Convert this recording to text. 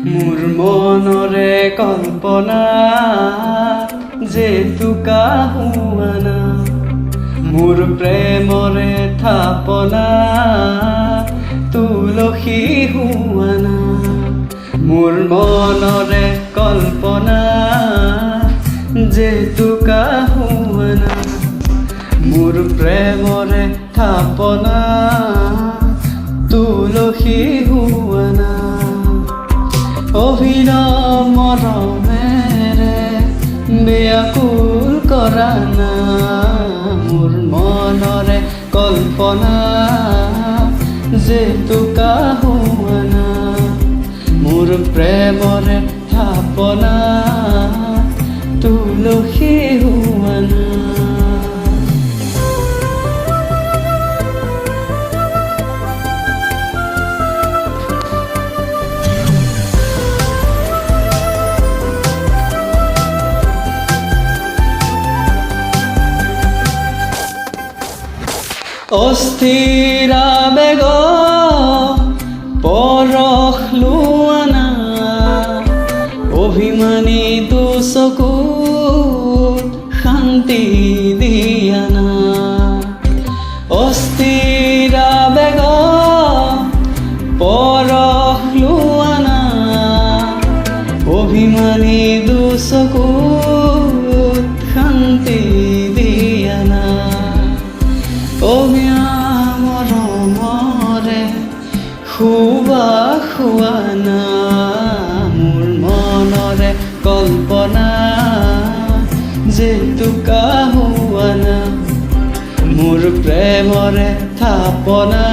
মোৰ মনৰে কল্পনা যেতুকা হুৱানা মোৰ প্ৰেমৰে থাপনা তুলসী হুৱানা মোৰ মনৰে কল্পনা যেতুকা হুৱানা মোৰ প্ৰেমৰে থাপনা তুলসী হুৱানা অভিনৱ মৰমেৰে ব্যাকুল কৰা না মোৰ মনৰে কল্পনা যেতুকা হুৱানা মোৰ প্ৰেমৰে থাপনা তুলসী হুৱানা অস্থিৰা বেগ পৰশ লোৱানা অভিমানী চকুত শান্তি দিয়ানা অস্থিৰা বেগ পৰশ লোৱানা অভিমানী চকুত শান্তি দিয়ানা মৰমৰে হুৱানা মোৰ মনৰে কল্পনা যেতুকা হুৱানা মোৰ প্ৰেমৰে থাপনা